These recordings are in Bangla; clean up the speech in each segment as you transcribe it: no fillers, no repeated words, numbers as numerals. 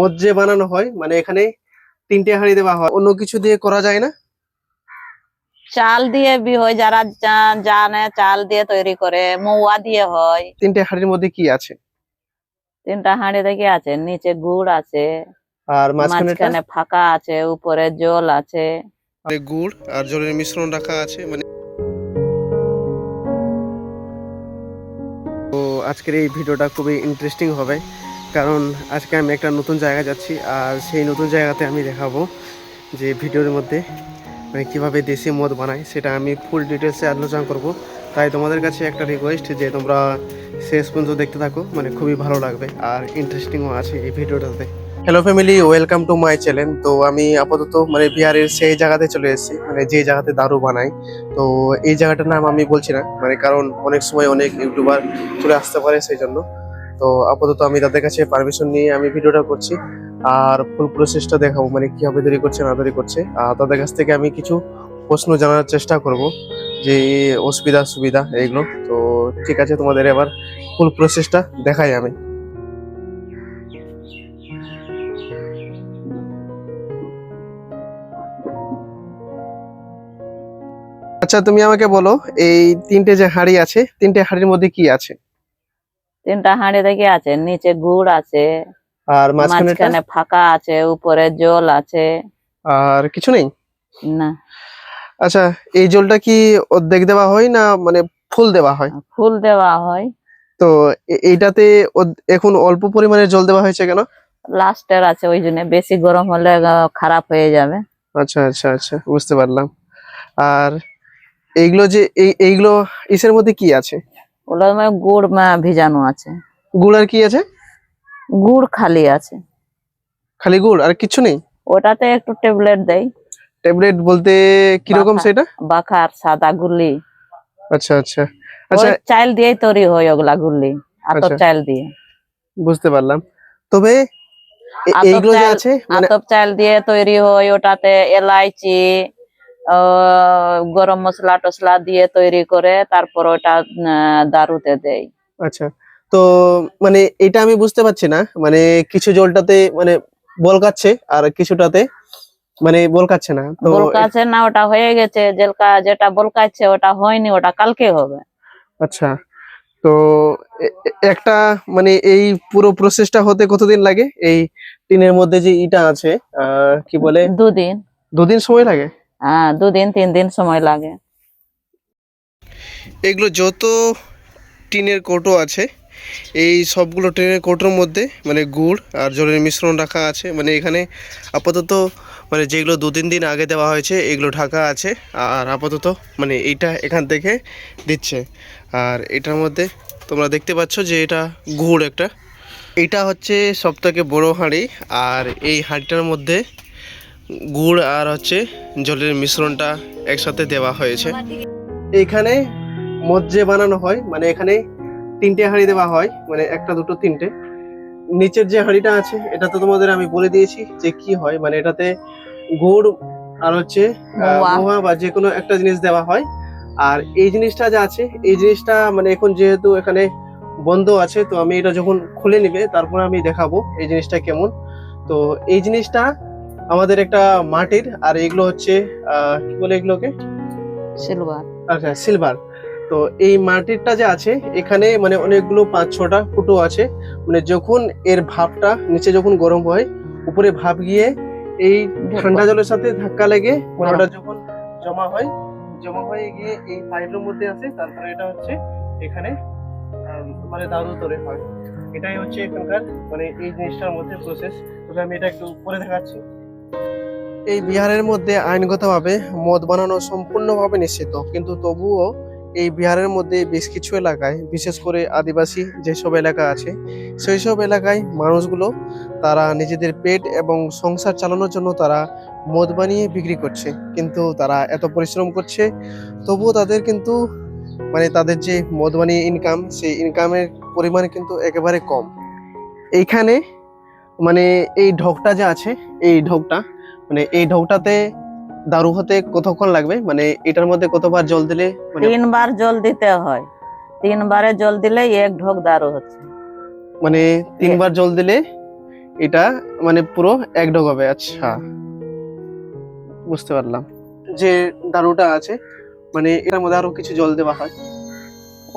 মদ যে বানানো হয় মানে এখানে তিনটে হাঁড়ি দেওয়া হয়, অন্য কিছু দিয়ে করা যায় না? চাল দিয়ে বি হয়, যারা জানে চাল দিয়ে তৈরি করে, মৌয়া দিয়ে হয়। তিনটে হাঁড়ির মধ্যে কি আছে? তিনটা হাঁড়ি দেখে আছে, নিচে গুড় আছে, আর মাঝখানেটা? মাঝখানে ফাঁকা আছে, উপরে জল আছে। মানে গুড় আর জলের মিশ্রণ রাখা আছে মানে। তো আজকের এই ভিডিওটা খুবই ইন্টারেস্টিং হবে, কারণ আজকে আমি একটা নতুন জায়গায় যাচ্ছি আর সেই নতুন জায়গাতে আমি দেখাবো যে ভিডিওর মধ্যে মানে কীভাবে দেশি মদ বানায় সেটা আমি ফুল ডিটেলসে আলোচনা করব। তাই তোমাদের কাছে একটা রিকোয়েস্ট যে তোমরা শেষ পর্যন্ত দেখতে থাকো, মানে খুবই ভালো লাগবে আর ইন্টারেস্টিংও আছে এই ভিডিওটাতে। Hello family, welcome to my channel. তো আমি আপাতত মানে বিহারের সেই জায়গাতে চলে এসেছি, মানে যে জায়গাতে দারু বানাই। তো এই জায়গাটার নাম আমি বলছি না, মানে কারণ অনেক সময় অনেক ইউটিউবার চলে আসতে পারে সেই জন্য। তো আপাতত আমি তাদের কাছে পারমিশন নিয়ে আমি ভিডিওটা করছি আর ফুল প্রসেসটা দেখাবো, মানে কিভাবে তৈরি করছে না তৈরি করছে। আর তাদের কাছ থেকে আমি কিছু প্রশ্ন জানার চেষ্টা করব যে অসুবিধা সুবিধা এইগুলো। তো ঠিক আছে, তোমাদের এবার ফুল প্রসেসটা দেখাই আমি। আচ্ছা, তুমি আমাকে বলো এই তিনটে যে হাঁড়ি আছে, তিনটে হাঁড়ির মধ্যে কি আছে? তিনটা হাঁড়ি দেখে আছে, নিচে গুড় আছে, আর মাঝখানেটা? মাঝখানে ফাঁকা আছে, উপরে জল আছে। আর কিছু নেই? না, আচ্ছা, এই জলটা কি অর্ধেক দেওয়া হয় না মানে ফুল দেওয়া হয়? ফুল দেওয়া হয়। তো এইটাতে এখন অল্প পরিমাণে জল দেওয়া হয়েছে কেন? লাস্টের আছে, ওই জন্য বেশি গরম হলে খারাপ হয়ে যাবে। আচ্ছা আচ্ছা আচ্ছা, বুঝতে পারলাম। আর এইগুলো যে এইগুলো ইসের মধ্যে কি আছে? ওগুলোর মধ্যে গুড় ভিজানো আছে। গুড় আর কি আছে? গুড় খালি আছে, খালি গুড় আর কিছু নেই? ওটাতে একটু ট্যাবলেট দেয়। ট্যাবলেট বলতে কিরকম সেটা? বাখার সাদা গুল্লি। আচ্ছা আচ্ছা আচ্ছা ওই চাল দিয়েই তৈরি হয় ওগুলা গুল্লি, আতপ আচ্ছা, চাল দিয়ে। বুঝতে পারলাম। তবে আতপ এইগুলো যে চাল, আছে মানে আতপ চাল দিয়ে তৈরি হয়। ওটাতে এলাইচি, গরম মশলা টসলা দিয়ে তৈরি করে, তারপর ওটা দারুতে দেয়। আচ্ছা, তো মানে এটা আমি বুঝতে পারছি না, মানে কিছু জলটাতে মানে বলকাচ্ছে আর কিছুটাতে মানে বলকাচ্ছে না তো। বলকাছে না, ওটা হয়ে গেছে। যেটা বলকাচ্ছে ওটা হয়নি, ওটা কালকে হবে। আচ্ছা, তো একটা মানে এই পুরো প্রসেসটা হতে কতদিন লাগে? এই টিনের মধ্যে যে ইটা আছে কি বলে, 2 দিন। 2 দিন সময় লাগে? হ্যাঁ, 2 দিন 3 দিন সময় লাগে। এগুলো যত টিনের কৌটো আছে, এই সবগুলো টিনের কৌটোর মধ্যে মানে গুড় আর জলের মিশ্রণ রাখা আছে। মানে এখানে আপাতত মানে যেগুলো 2-3 দিন আগে দেওয়া হয়েছে এগুলো ঢাকা আছে। আর আপাতত মানে এইটা এখান থেকে দিচ্ছে। আর এটার মধ্যে তোমরা দেখতে পাচ্ছ যে এটা গুড় একটা। এটা হচ্ছে সবথেকে বড় হাঁড়ি, আর এই হাঁড়িটার মধ্যে গুড় আর হচ্ছে জলের মিশ্রণটা একসাথে দেওয়া হয়েছে। এখানে মদ যে বানানো হয় মানে এখানে তিনটে হাঁড়ি দেওয়া হয়, মানে একটা দুটো তিনটে। নিচের যে হাঁড়িটা আছে এটা তো তোমাদের আমি বলে দিয়েছি যে কি হয়, মানে এটাতে গুড় আর হচ্ছে মোয়া। মোয়া বা যে কোনো একটা জিনিস দেওয়া হয়। আর এই জিনিসটা যে আছে এই জিনিসটা মানে এখন যেহেতু এখানে বন্ধ আছে, তো আমি এটা যখন খুলে নিবে তারপর আমি দেখাবো এই জিনিসটা কেমন। তো এই জিনিসটা আমাদের একটা মাটির, আর এগুলো হচ্ছে কি বলে এগুলোকে? সিলভার। আচ্ছা, সিলভার। তো এই মাটিরটা যে আছে এখানে মানে অনেকগুলো 5-6টা ফুটো আছে। মানে যখন এর ভাপটা নিচে যখন গরম হয়, উপরে ভাপ গিয়ে এই ঠান্ডা জলের সাথে ধাক্কা লেগে মানে ওটা যখন জমা হয়, জমা হয়ে গিয়ে এই পাইপের মধ্যে আসে, তারপরে এটা হচ্ছে এখানে মানে দারু তৈরি হয়। এটাই হচ্ছে এখানকার মানে এই জিনিসটার মধ্যে প্রসেস। তবে আমি এটা একটু পরে দেখাচ্ছি। এই বিহারের মধ্যে আইনগতভাবে মদ বানানো সম্পূর্ণভাবে নিষিদ্ধ, কিন্তু তবুও এই বিহারের মধ্যে বেশ কিছু এলাকায়, বিশেষ করে আদিবাসী যেসব এলাকা আছে সেই সব এলাকায় মানুষগুলো তারা নিজেদের পেট এবং সংসার চালানোর জন্য তারা মদ বানিয়ে বিক্রি করছে। কিন্তু তারা এত পরিশ্রম করছে তবুও তাদের কিন্তু মানে তাদের যে মদ বানিয়ে ইনকাম, সেই ইনকামের পরিমাণ কিন্তু একেবারে কম। এইখানে মানে এই ঢোকটা যে আছে, এই ঢোকটা মানে এই ঢোকটাতে দারু হতে কতক্ষণ লাগবে? মানে এটার মধ্যে কতবার জল দিলে মানে 3 বার জল দিতে হয়। 3 বারে জল দিলে 1 ঢোক দারু হচ্ছে। মানে 3বার জল দিলে এটা মানে পুরো এক ডগাবে। আচ্ছা, বুঝতে পারলাম। যে দারুটা আছে মানে এটার মধ্যে আরো কিছু জল দেওয়া হয়?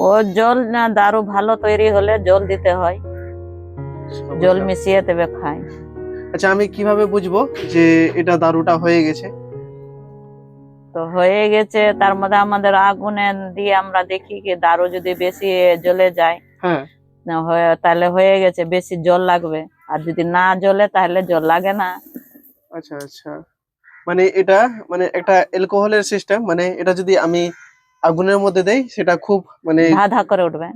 ও জল না, দারু ভালো তৈরি হলে জল দিতে হয়, জল মিশিয়ে তবে খাই। আচ্ছা, আমি কিভাবে বুঝবো যে এটা দারুটা হয়ে গেছে? তো হয়ে গেছে, তার মধ্যে আমাদের আগুনে দিয়ে আমরা দেখি কি দারু যদি বেশি জ্বলে যায় হ্যাঁ, তাহলে হয়ে গেছে, বেশি জল লাগবে। আর যদি না জ্বলে তাহলে জল লাগে না। আচ্ছা আচ্ছা, মানে এটা মানে একটা অ্যালকোহলের সিস্টেম, মানে এটা যদি আমি আগুনের মধ্যে দেই সেটা খুব মানে ধা ধা করে উঠবে।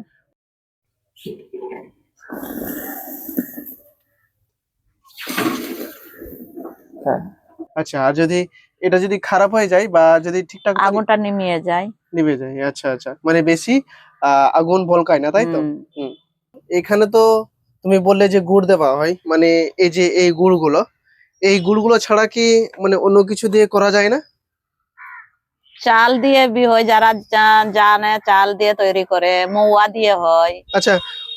আচ্ছা, আর যদি এটা যদি খারাপ হয়ে যায় বা যদি ঠিকঠাক আগুনটা নিমিয়ে যায়। নিভে যায়, আচ্ছা আচ্ছা, মানে বেশি আগুন ভলকায় না, তাই তো? হুম। হুম। এখানে তো তুমি বললে যে গুড় দেওয়া হয়, মানে এই যে এই গুড়গুলো ছাড়া কি মানে অন্য কিছু দিয়ে করা যায় না? চাল দিয়ে বি হয়, যারা জানে চাল দিয়ে তৈরি করে, মৌয়া দিয়ে হয়। আচ্ছা,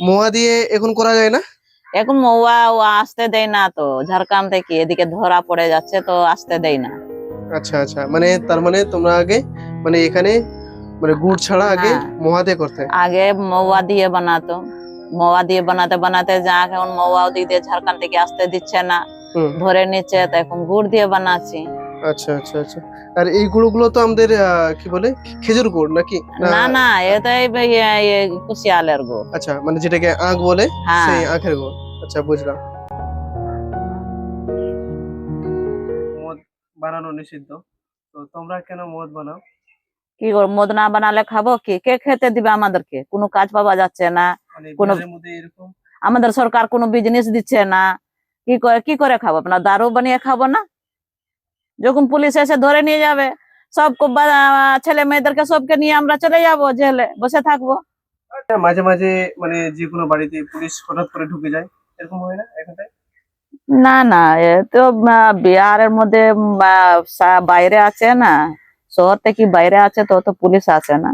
মোয়া দিয়ে এখন করা যায় না? এখন মৌয়া ও আসতে দেয় না, তো ঝাড়খণ্ড থেকে এদিকে ধরা পড়ে যাচ্ছে, তো আসতে দেয় না। আচ্ছা আচ্ছা, মানে তার মানে তোমরা আগে মানে এখানে মানে গুড় ছাড়া আগে হ্যাঁ, মোয়া দিয়ে করতে? আগে মৌয়া দিয়ে বানাতো, মৌয়া দিয়ে বানাতে বানাতে যা এখন মৌয়া ওদিকে ঝাড়খণ্ড থেকে আসতে দিচ্ছে না, হুম। ধরে নিচ্ছে, তো এখন গুড় দিয়ে বানাচ্ছি। আচ্ছা আচ্ছা আচ্ছা, আর এই গুঁড়োগুলো তো আমাদের কি বলে, খেজুর গুড় নাকি? না না, এটাই কুশিয়ালের গুড়। আচ্ছা, মানে যেটাকে আখ বলে, হ্যাঁ। সেই আখের গুড়। আচ্ছা, বুঝলাম। মদ বানানো নিষিদ্ধ, তো তোমরা কেন মদ বানাও? কি করে মদ না বানালে খাবো কি? কে খেতে দিবে আমাদেরকে? কোনো কাজ পাওয়া যাচ্ছে না, মানে কোনো বিহারের মধ্যে এরকম? আমাদের সরকার কোনো বিজনেস দিচ্ছে না, কি করে খাবো? আপনার দারু বানিয়ে খাবো না? যখন পুলিশ এসে ধরে নিয়ে যাবে, ছেলে মেয়েদেরকে সবকে নিয়ে আমরা চলে যাবো জেলে, বসে থাকবো। মাঝে মাঝে মানে যে কোনো বাড়িতে পুলিশ হঠাৎ করে ঢুকে যায়, এরকম হয় না এখানটায়? না না, এ তো বিহারের মধ্যে বাইরে আছে না, শহর থেকে বাইরে আছে, তো তো পুলিশ আসে না,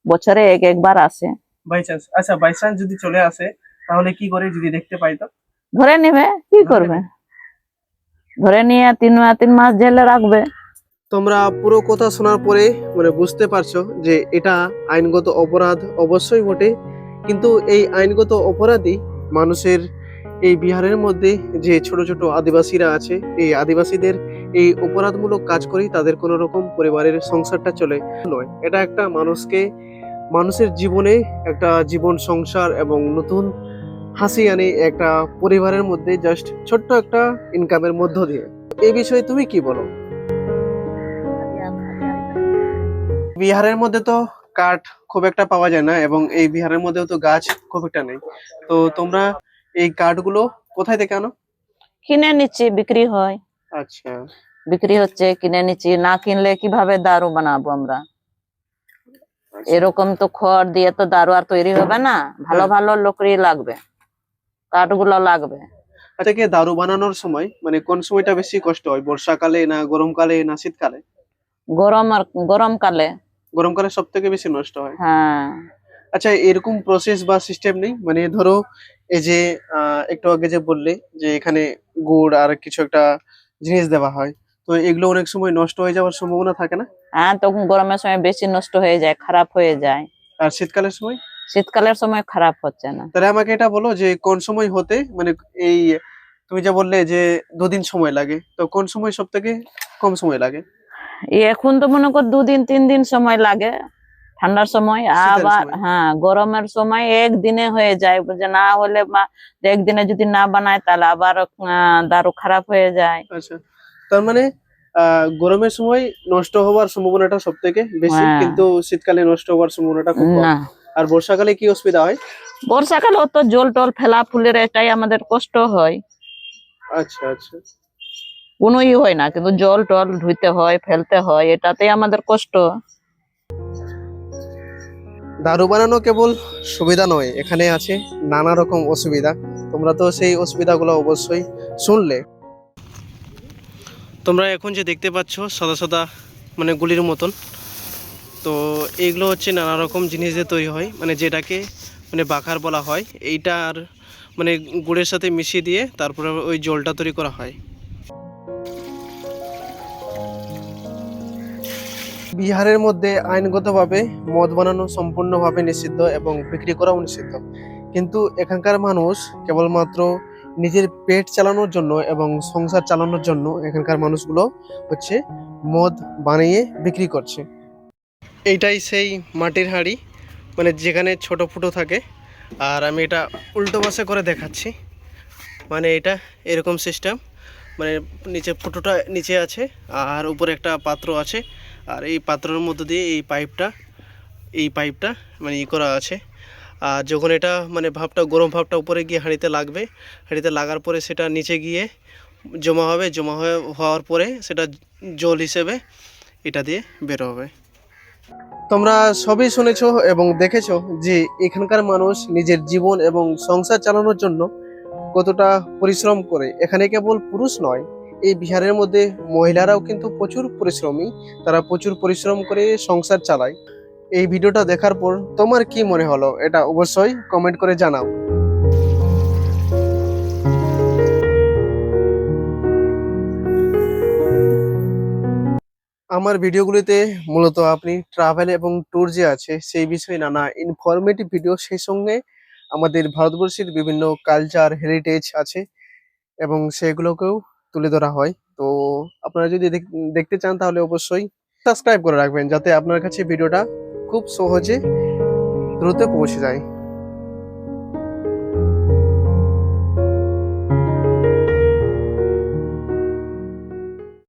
বছরে একবার আসে। বাই চান্স, আচ্ছা বাই চান্স যদি চলে আসে তাহলে কি করে যদি দেখতে পাই তো? ধরে নিবে, কি ধরে করবে? নেবে? ধরে নিয়ে 3 মাস জেলে রাখবে। তোমরা পুরো কথা শোনার পরে মানে বুঝতে পারছো যে এটা আইনগত অপরাধ অবশ্যই বটে, কিন্তু এই আইনগত অপরাধী মানুষের এই বিহারের মধ্যে যে ছোট ছোট আদিবাসীরা আছে, এই আদিবাসীদের এই অপরাধমূলক কাজ করেই তাদের কোনো রকম পরিবারের সংসারটা চলে নয়। এটা একটা মানুষের জীবনে একটা জীবন সংসার এবং নতুন হাসি আনে একটা পরিবারের মধ্যে, জাস্ট ছোট্ট একটা ইনকামের মধ্য দিয়ে। এই বিষয়ে তুমি কি বলো? বিহারের মধ্যে তো কাঠ খুব একটা পাওয়া যায় না, এবং এই বিহারের মধ্যেও তো গাছ খুব একটা নেই, তো তোমরা এই কাঠগুলো কোথায় থেকে আনো? কিনে নিচ্ছি, বিক্রি হয়। আচ্ছা বিক্রি হচ্ছে, কিনে নিচ্ছি। না কিনলে কিভাবে দারু বানাবো আমরা? আচ্ছা। এরকম তো খড় দিয়ে তো দারু আর তৈরি হবে না, ভালো হ্যাঁ। ভালো লকড়ি লাগবে, কাঠগুলো লাগবে। আচ্ছা, কি দারু বানানোর সময় মানে কোন সময়টা বেশি কষ্ট হয়, বর্ষাকালে না গরমকালে না শীতকালে? গরমকালে। গরমকালে সব থেকে বেশি নষ্ট হয়। হ্যাঁ। আচ্ছা, এরকম প্রসেস বা সিস্টেম নেই, মানে ধরো এই যে একটু আগে যে বললে যে এখানে গুড় আর কিছু একটা জিনিস দেওয়া হয়, তো এগুলো অনেক সময় নষ্ট হয়ে যাওয়ার সম্ভাবনা থাকে না? হ্যাঁ, তখন গরমের সময় বেশি নষ্ট হয়ে যায়, খারাপ হয়ে যায়। আর শীতকালের সময়? শীতকালের সময় খারাপ হচ্ছে না। তাহলে আমাকে এটা বলো যে কোন সময় হতে মানে এই তুমি যে বললে যে 2 দিন সময় লাগে, তো কোন সময় সব থেকে কম সময় লাগে? এখন তো মনে কর 2 দিন 3 দিন সময় লাগে, ঠান্ডার সময়। শীতের আবার সময়? হ্যাঁ, গরমের সময় একদিনে হয়ে যায়, যে না হলে একদিনে যদি না বানায় তাহলে আবার দারু খারাপ হয়ে যায়। আচ্ছা, তার মানে গরমের সময় নষ্ট হওয়ার সম্ভাবনাটা সব থেকে বেশি, হ্যাঁ। কিন্তু শীতকালে নষ্ট হওয়ার সম্ভাবনাটা খুব কম। না, আর বর্ষাকালে কি অসুবিধা হয়? বর্ষাকালে অত জল টল ফেলা ফুলের এটাই আমাদের কষ্ট হয়। আচ্ছা আচ্ছা, কোনোই হয় না, কিন্তু জল টল ধুইতে হয়, ফেলতে হয়, এটাতেই আমাদের কষ্ট। দারু বানানো কেবল সুবিধা নয়, এখানে আছে নানা রকম অসুবিধা। তোমরা তো সেই অসুবিধাগুলো অবশ্যই শুনলে। তোমরা এখন যে দেখতে পাচ্ছ সাদা সাদা মানে গুলির মতন, তো এইগুলো হচ্ছে নানা রকম জিনিস দিয়ে তৈরি হয়, মানে যেটাকে মানে বাখার বলা হয়। এইটার মানে গুড়ের সাথে মিশিয়ে দিয়ে তারপরে ওই জলটা তৈরি করা হয়। বিহারের মধ্যে আইনগতভাবে মদ বানানো সম্পূর্ণভাবে নিষিদ্ধ এবং বিক্রি করাও নিষিদ্ধ, কিন্তু এখানকার মানুষ কেবলমাত্র নিজের পেট চালানোর জন্য এবং সংসার চালানোর জন্য এখানকার মানুষগুলো হচ্ছে মদ বানিয়ে বিক্রি করছে। এইটাই সেই মাটির হাঁড়ি, মানে যেখানে ছোট ফুটো থাকে। আর আমি এটা উল্টো পাশে করে দেখাচ্ছি, মানে এটা এরকম সিস্টেম, মানে নিচে ফুটোটা নিচে আছে আর উপরে একটা পাত্র আছে, আর এই পাত্রের মধ্য দিয়ে এই পাইপটা মানে করা আছে। আর যখন এটা মানে ভাপটা গরম ভাপটা উপরে গিয়ে হাঁড়িতে লাগবে, হাঁড়িতে লাগার পরে সেটা নিচে গিয়ে জমা হবে, হওয়ার পরে সেটা জল হিসেবে এটা দিয়ে বের হবে। তোমরা সবই শুনেছো এবং দেখেছো যে এখানকার মানুষ নিজের জীবন এবং সংসার চালানোর জন্য কতটা পরিশ্রম করে। এখানে কেবল পুরুষ নয়, এই বিহারের মধ্যে মহিলারাও কিন্তু প্রচুর পরিশ্রমী, তারা প্রচুর পরিশ্রম করে সংসার চালায়। এই ভিডিওটা দেখার পর তোমার কি মনে হলো এটা অবশ্যই কমেন্ট করে জানাও। আমার ভিডিওগুলিতে মূলত আপনি ট্রাভেল এবং ট্যুর যে আছে সেই বিষয়ে নানা ইনফরমেটিভ ভিডিও, সেই সঙ্গে আমাদের ভারতবর্ষের বিভিন্ন কালচার হেরিটেজ আছে এবং সেগুলোকেও তুলে ধরা হয়। তো আপনারা যদি দেখতে চান তাহলে অবশ্যই সাবস্ক্রাইব করে রাখবেন, যাতে আপনার কাছে ভিডিওটা খুব সহজে দ্রুত পৌঁছে যায়।